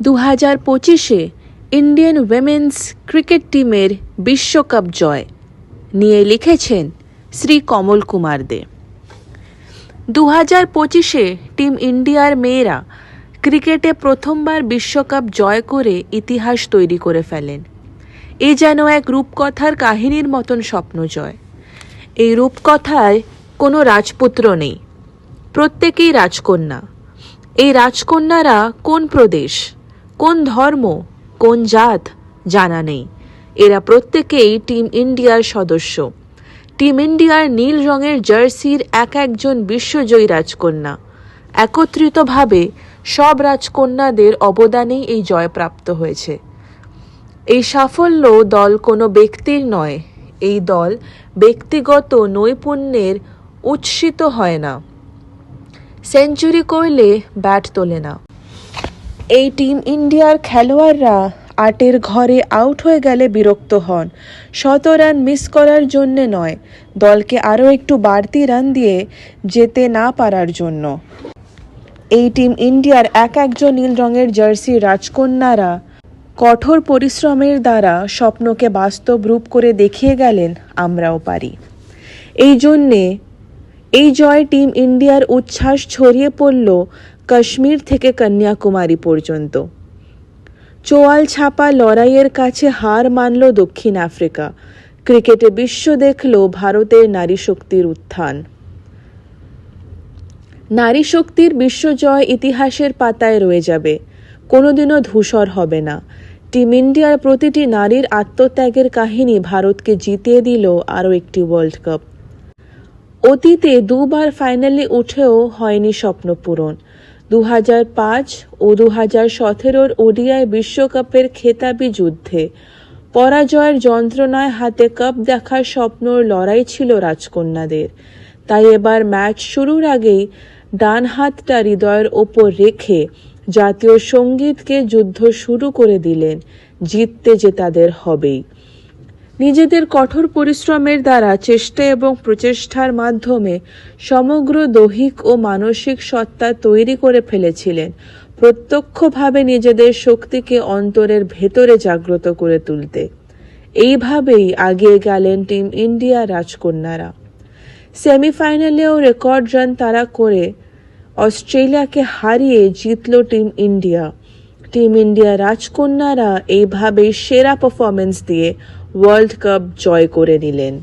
2025-এ Indian women's cricket টিমের বিশ্বকাপ জয় নিয়ে লিখেছেন শ্রী কমল কুমার দে। 2025-এ টিম ইন্ডিয়ার মেয়েরা ক্রিকেটে প্রথমবার বিশ্বকাপ জয় করে ইতিহাস তৈরি করে ফেলেন। এ যেন এক রূপকথার কাহিনীর মতন স্বপ্ন জয়। এই রূপকথায় কোনো রাজপুত্র নেই, প্রত্যেকেই রাজকন্যা। এই রাজকন্যারা কোন প্রদেশ, কোন ধর্ম, কোন জাত জানা নেই। এরা প্রত্যেকেই টিম ইন্ডিয়ার সদস্য। টিম ইন্ডিয়ার নীল রঙের জার্সির এক একজন বিশ্বজয়ী রাজকন্যা। একত্রিতভাবে সব রাজকন্যাদের অবদানেই এই জয় প্রাপ্ত হয়েছে। এই সাফল্য দল কোনো ব্যক্তির নয়, এই দল ব্যক্তিগত নৈপুণ্যের উচ্ছ্বিত হয় না, সেঞ্চুরি করলে ব্যাট তোলে না। এই টিম ইন্ডিয়ার খেলোয়াড়রা 8-এর ঘরে আউট হয়ে গেলে বিরক্ত হন, 100 রান মিস করার জন্যে নয়, দলকে আরও একটু বাড়তি রান দিয়ে যেতে না পারার জন্য। এই টিম ইন্ডিয়ার এক একজন নীল রঙের জার্সি রাজকন্যারা কঠোর পরিশ্রমের দ্বারা স্বপ্নকে বাস্তব রূপ করে দেখিয়ে গেলেন, আমরাও পারি। এই জন্যে এই জয় টিম ইন্ডিয়ার উচ্ছ্বাস ছড়িয়ে পড়ল কাশ্মীর থেকে কন্যাকুমারী পর্যন্ত। চোয়াল ছাপা লড়াইয়ের কাছে হার মানল দক্ষিণ আফ্রিকা। ক্রিকেটে বিশ্ব দেখল ভারতের নারী শক্তির উত্থান। নারী শক্তির বিশ্বজয় ইতিহাসের পাতায় রয়ে যাবে, কোনোদিনও ধূসর হবে না। টিম ইন্ডিয়ার প্রতিটি নারীর আত্মত্যাগের কাহিনী ভারতকে জিতিয়ে দিল আরও একটি ওয়ার্ল্ড কাপ। অতীতে 2বার ফাইনালে উঠেও হয়নি স্বপ্ন পূরণ। 2005 ও 2017-র ওডিআই বিশ্বকাপের খেতাবি যুদ্ধে পরাজয়ের যন্ত্রণায় হাতে কাপ দেখার স্বপ্নর লড়াই ছিল রাজকন্যাদের। তাই এবার ম্যাচ শুরুর আগেই ডান হাতটা হৃদয়ের ওপর রেখে জাতীয় সঙ্গীতকে যুদ্ধ শুরু করে দিলেন। জিততে যে তাদের হবেই। নিজেদের কঠোর পরিশ্রমের দ্বারা চেষ্টা এবং প্রচেষ্টার মাধ্যমে সমগ্র দৈহিক ও মানসিক সত্তা তৈরি করে ফেলেছিলেন, প্রত্যক্ষভাবে নিজেদের শক্তিকে অন্তরের ভেতরে জাগ্রত করে তুলতে। এইভাবেই এগিয়ে গেলেন টিম ইন্ডিয়া রাজকন্যারা। সেমিফাইনালেও রেকর্ড রান তাড়া করে অস্ট্রেলিয়াকে হারিয়ে জিতল টিম ইন্ডিয়া। টিম ইন্ডিয়া রাজকন্যারা এইভাবেই সেরা পারফরমেন্স দিয়ে ওয়ার্ল্ড কাপ জয় করে নিলেন।